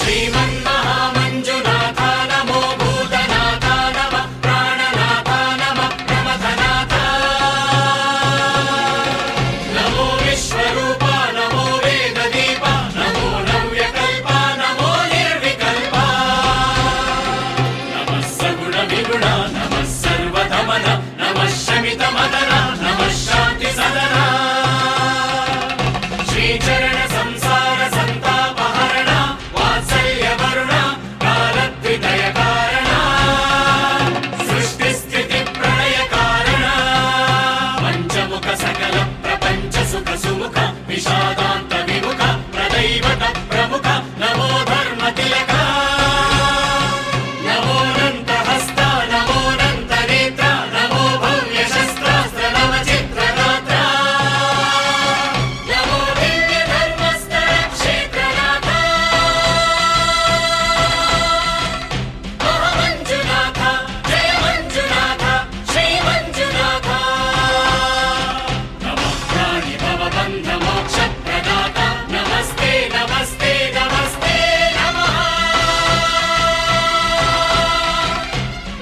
श्रीमन्महामञ्जुनाथ नमो भूतनाथ नमः प्राणनाथ नमः प्रमथनाथ नमो विश्वरूप नमो वेददीप नमो नव्यकल्प नमो निर्विकल्प नमः सगुणविगुण नमः सर्वधमन नमः शमितमदन नमः शान्तिसदन श्रीचरण संसार संतापहरण वात्सल्यवरुण कालद्विदय कारण सृष्टिस्थिति प्रलय कारण पंचमुख सकल प्रपंच सुख सुमुख विषादान्त विमुख प्रदैवत प्रमुख नमो धर्म तिलक नमोऽनन्त हस्त नमोऽनन्त नेत्र नमो भव्य शस्त्रास्त्र नव चित्रगात्र नमो दिव्य धर्मस्तर क्षेत्रनाथ महामञ्जुनाथ जय मञ्जुनाथ श्री मञ्जुनाथ नमः प्राणि भवबन्ध मोक्ष प्रदाता नमस्ते नमस्ते नमस्ते नमः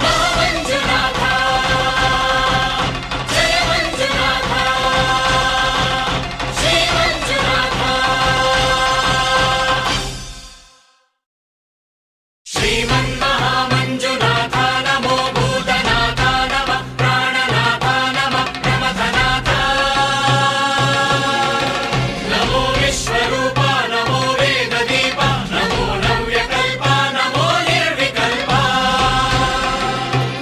महामञ्जुनाथ जय मञ्जुनाथ श्री मञ्जुनाथ श्रीमन्महामञ्जुनाथ नमो भूतनाथ नमः प्राणनाथ नमः प्रमथनाथ नमो विश्वरूप नमो वेददीप नमो नव्यकल्प नमो निर्विकल्प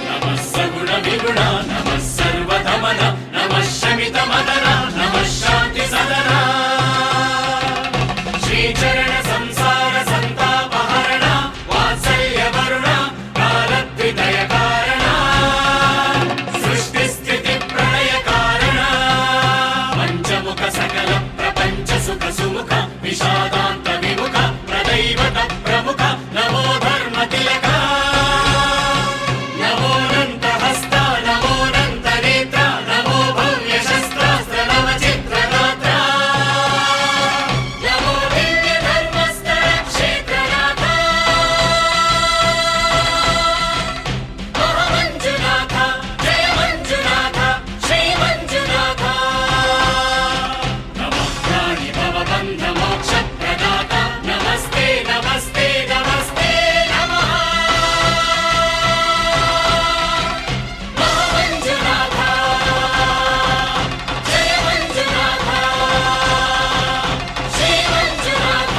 नमः सगुणविगुण नमः सर्वधमन नमः शमितमदन नमः शान्तिसदन श्रीचरण संसार संतापहरण वात्सल्यवरुण कालद्विदय कारण सृष्टिस्थिति प्रलय कारण पंचमुख सकल प्रपंच सुख सुमुख विषादान्त विमुख प्रदैवत प्रमुख नमो धर्म तिलक नमोऽनन्त हस्त नमोऽनन्त नेत्र नमो भव्य शस्त्रास्त्र नव चित्रगात्र नमो दिव्य धर्मस्तर क्षेत्रनाथ महामञ्जुनाथ जय मञ्जुनाथ श्री मञ्जुनाथ नमः प्राणि भवबन्ध मोक्ष प्रदाता नमस्ते नमस्ते नमस्ते नमः महामञ्जुनाथ जय मञ्जुनाथ श्री मञ्जुनाथ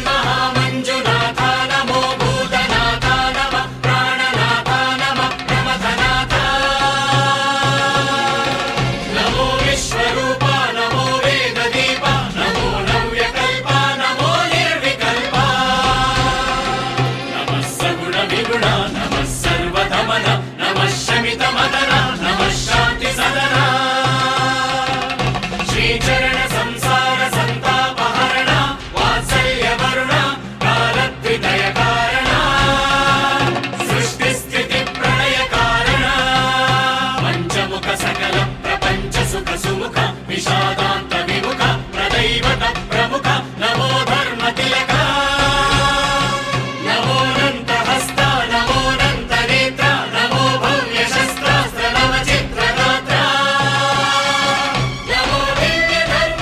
श्रीमन्महामञ्जुनाथ नमो भूतनाथ नमः प्राणनाथ नमः प्रमथनाथ नमो विश्वरूप नमो वेददीप नमो नव्यकल्प नमो निर्विकल्प नमः सगुणविगुण नमः सर्वधमन नमः शमितमदन नमः शान्तिसदन श्रीचरण संसार संतापहरण वात्सल्यवरुण कालद्विदय कारण सृष्टिस्थिति प्रलय कारण पंचमुख सकल प्रपंच सुख सुमुख विषादान्त विमुख प्रदैवत प्रमुख नमो धर्म तिलक नमोऽनन्त हस्त नमोऽनन्त नेत्र नमो भव्य शस्त्रास्त्र नव चित्रगात्र नमो दिव्य धर्म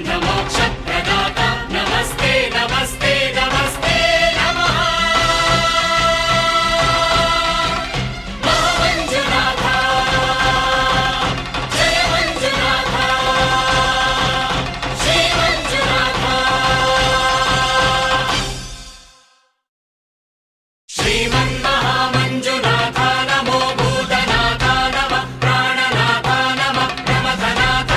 बन्धमोक्षप्रदाता नमस्ते नमस्ते नमस्ते नमः महामञ्जुनाथ जय मञ्जुनाथ श्रीमञ्जुनाथ श्रीमन्महामञ्जुनाथ नमो भूतनाथ नमः प्राणनाथ नमः प्रमथनाथ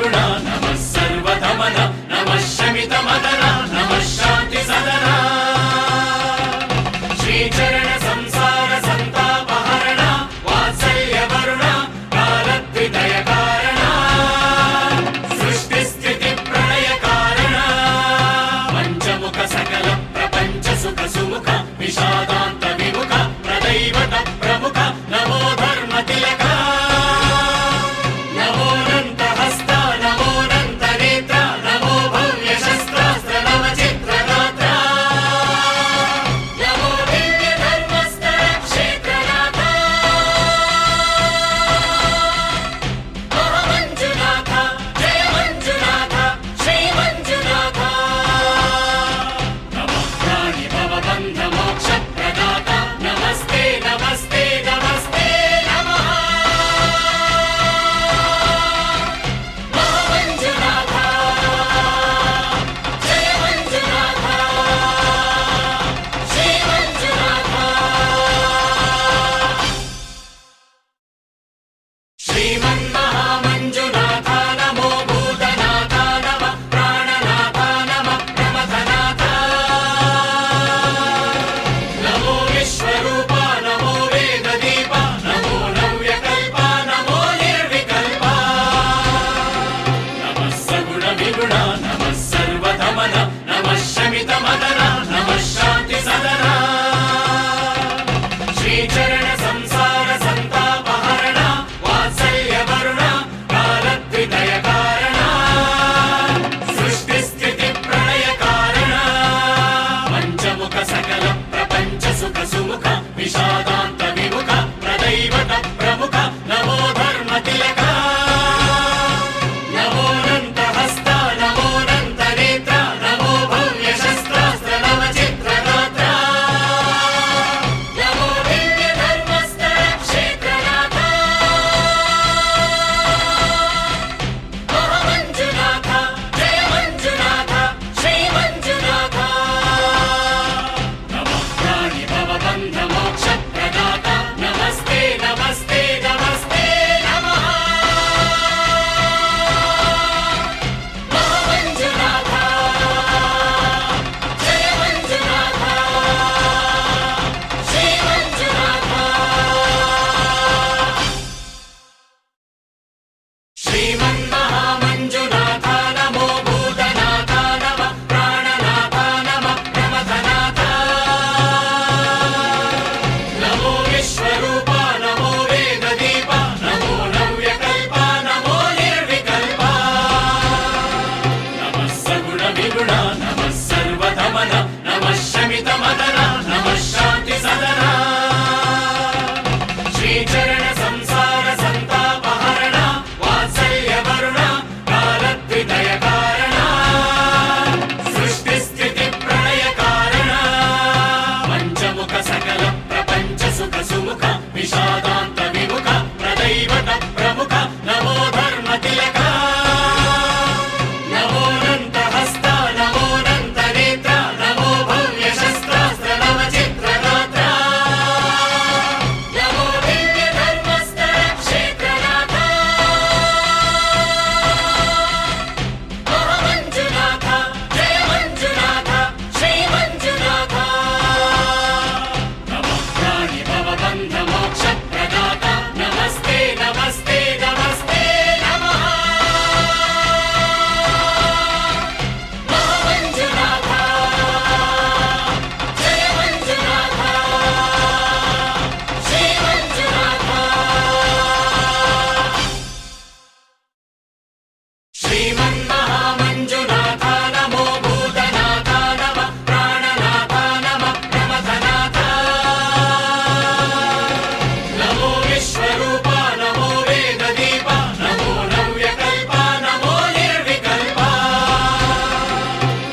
విగుణ నమః సర్వధమన నమః శమిత మదన నమః శాంతి సదన శ్రీచరణ సంసార సంతాపహరణ వాత్సల్య వరుణ కాలద్విదయ కారణ సృష్టి స్థితి ప్రళయ కారణ పంచముఖ సకల ప్రపంచ సుఖ సుముఖ విషాదాంత విముఖ ప్రదైవత ప్రముఖ నమో ధర్మ తిలక నమోనంత హస్త నమోనంత నేత్ర నమో భవ్య శస్త్రాస్త్ర నవ చిత్రగాత్ర నమో దివ్య ధర్మస్థల క్షేత్రనాథ మహామంజునాథ జయ మంజునాథ శ్రీ మంజునాథ నమః ప్రాణి భవబంధ మోక్ష ప్రదాత నమస్తే నమస్తే నమస్తే నమః మహామంజునాథ జయ మంజునాథ శ్రీ మంజునాథ శ్రీమన్మహామంజునాథ నమో భూతనాథ నమః ప్రాణనాథ నమః ప్రమథనాథ నమో విశ్వరూప నమో వేదదీప నమో నవ్యకల్ప నమో నిర్వికల్ప నమః సగుణ విగుణ నమః సర్వధమన నమః శమిత మదన నమః శాంతి సదన శ్రీచరణ సంసార సంతాపహరణ వాత్సల్య వరుణ కాలద్విదయ కారణ సృష్టి స్థితి ప్రళయ కారణ పంచముఖ సకల ప్రపంచ సుఖ సుముఖ విషాదాంత విముఖ ప్రదైవత ప్రముఖ నమో ధర్మ తిలక నమోనంత హస్త నమోనంత నేత్ర నమో భవ్య శస్త్రాస్త్ర నవ చిత్రగాత్ర నమో దివ్య ధర్మస్థల క్షేత్రనాథ మహామంజునాథ జయ మంజునాథ శ్రీ మంజునాథ నమః ప్రాణి భవబంధ మోక్ష ప్రదాత నమస్తే నమస్తే నమస్తే నమః మహామంజునాథ జయ మంజునాథ శ్రీ మంజునాథ శ్రీమన్మహామంజునాథ నమో భూతనాథ నమః ప్రాణనాథ నమః ప్రమథనాథ నమో విశ్వరూప నమో వేదదీప నమో నవ్యకల్ప నమో నిర్వికల్ప నమః సగుణ విగుణ నమః సర్వధమన నమః శమిత మదన నమః శాంతి సదన శ్రీచరణ సంసార సంతాపహరణ వాత్సల్య వరుణ కాలద్విదయ కారణ సృష్టి స్థితి ప్రళయ కారణ పంచముఖ సకల ప్రపంచ సుఖ సుముఖ విషాదాంత విముఖ ప్రదైవత ప్రముఖ నమో ధర్మ తిలక నమోనంత హస్త నమోనంత నేత్ర నమో భవ్య శస్త్రాస్త్ర నవ చిత్రగాత్ర నమో దివ్య ధర్మస్థల క్షేత్రనాథ మహామంజునాథ జయ మంజునాథ శ్రీ మంజునాథ నమః ప్రాణి భవబంధ మోక్ష ప్రదాత నమస్తే నమస్తే నమస్తే నమః మహామంజునాథ జయ మంజునాథ శ్రీ మంజునాథ శ్రీమన్మహామంజునాథ నమో భూతనాథ నమః ప్రాణనాథ నమః ప్రమథనాథ నమో విశ్వరూప నమో వేదదీప నమో నవ్యకల్ప నమో నిర్వికల్ప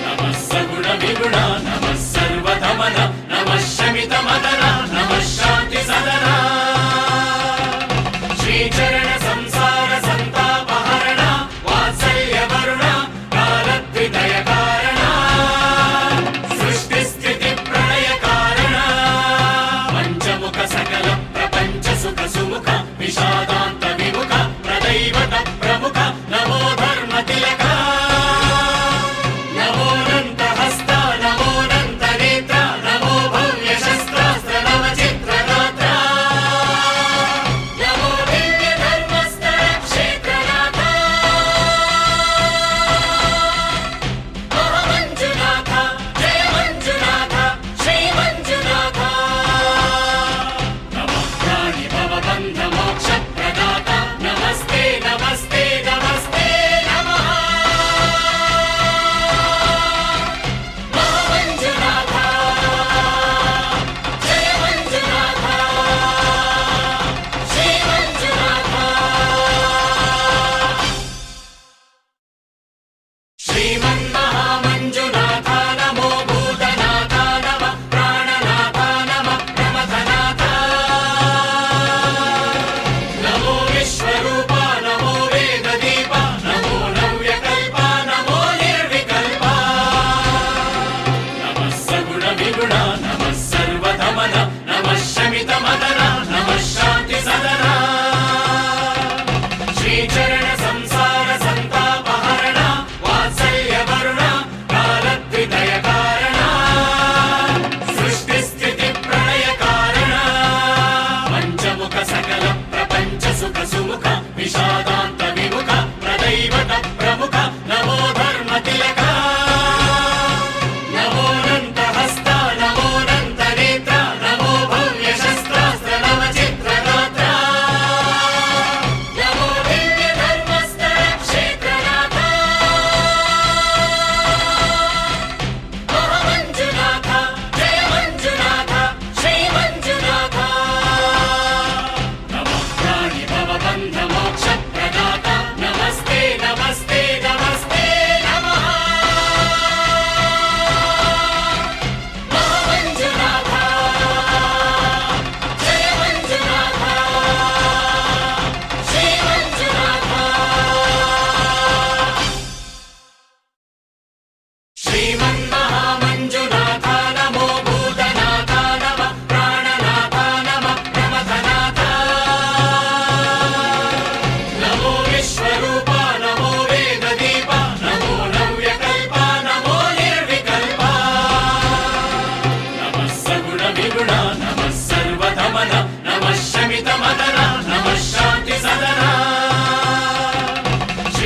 నమః సగుణ విగుణ నమః సర్వధమన నమః శమిత మదన నమః శాంతి సదన శ్రీచరణ సంసార సంతాపహరణ వాత్సల్య వరుణ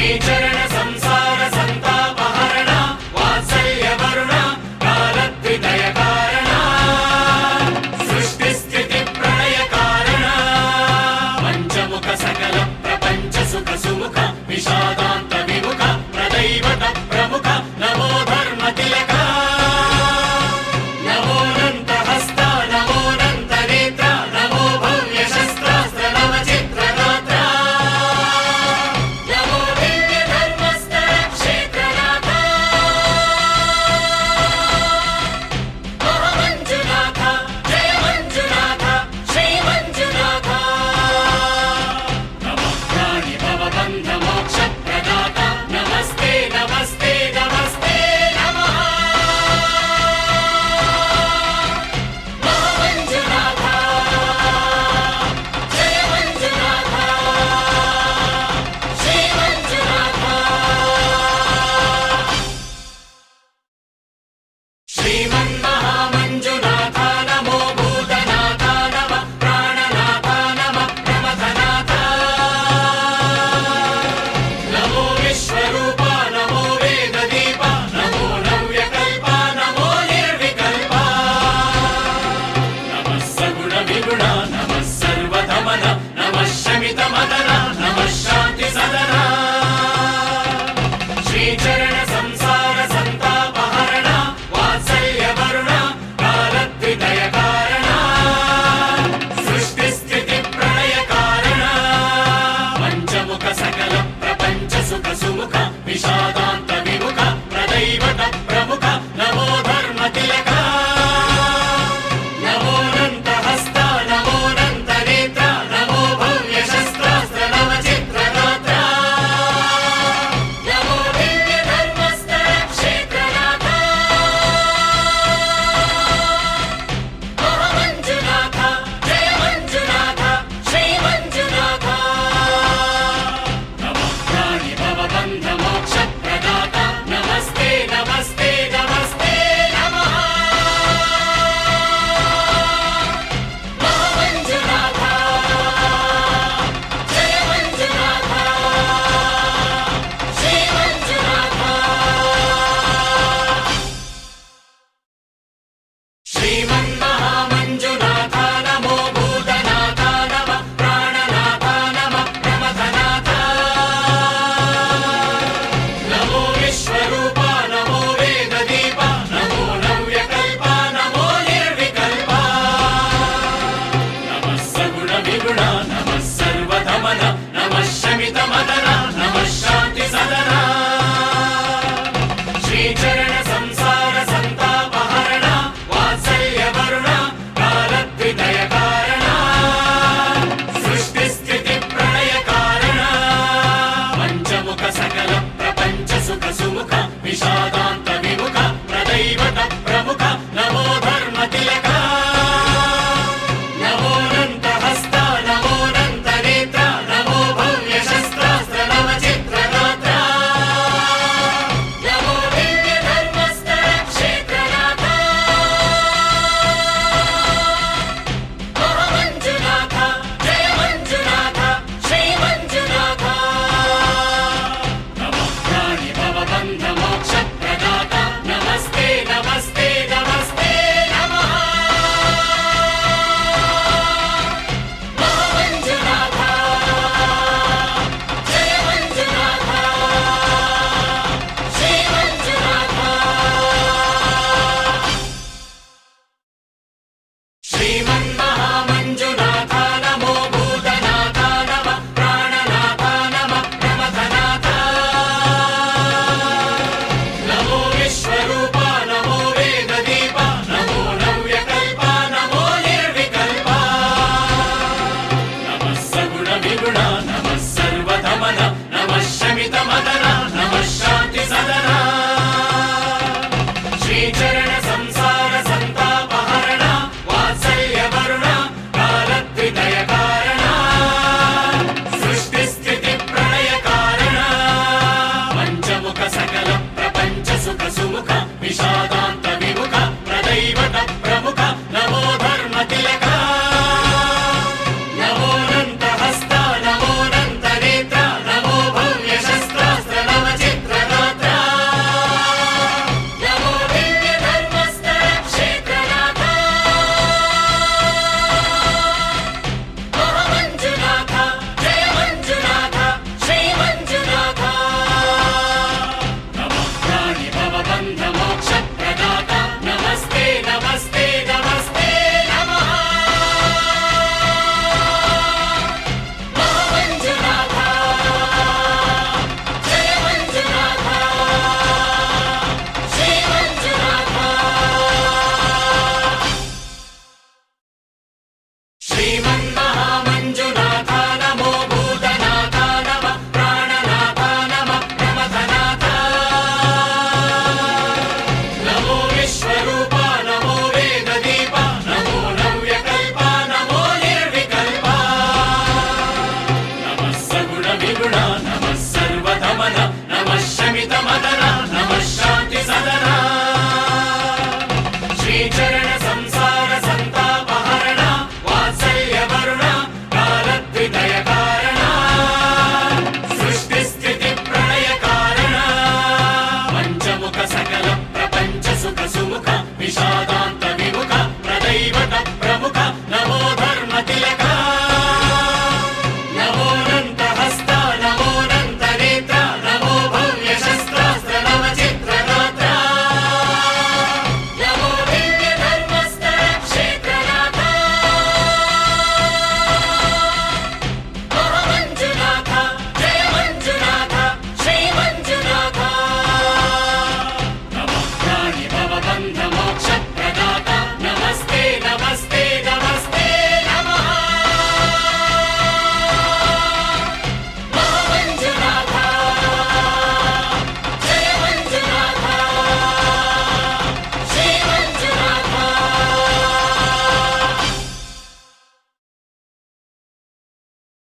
శ్రీచరణ సంసార సంతాపహరణ వాత్సల్య వరుణ కాలద్వితయ కారణ సృష్టి స్థితి ప్రళయ కారణ పంచముఖ సకల ప్రపంచ సుఖ సుముఖ విషాదాంత విముఖ ప్రదైవత ప్రముఖ నమో ధర్మ తిలక నమోనంత హస్త నమోనంత నేత్ర నమో భవ్య శస్త్రాస్త్ర నవ చిత్రగాత్ర నమో దివ్య ధర్మస్థల క్షేత్రనాథ మహామంజునాథ జయ మంజునాథ శ్రీ మంజునాథ నమః ప్రాణి భవబంధ మోక్ష ప్రదాత నమస్తే నమస్తే నమస్తే నమః మహామంజునాథ జయ మంజునాథ శ్రీ మంజునాథ శ్రీమన్మహామంజునాథ నమో భూతనాథ నమః ప్రాణనాథ నమః ప్రమథనాథ నమో విశ్వరూప నమో వేదదీప నమో నవ్యకల్ప నమో నిర్వికల్ప నమః సగుణ విగుణ నమః సర్వధమన నమః శమిత మదన నమః శాంతి సదన శ్రీచరణ సంసార సంతాపహరణ వాత్సల్య వరుణ కాలద్వితయ కారణ సృష్టి స్థితి ప్రళయ కారణ పంచముఖ సకల ప్రపంచ సుఖ సుముఖ విషాద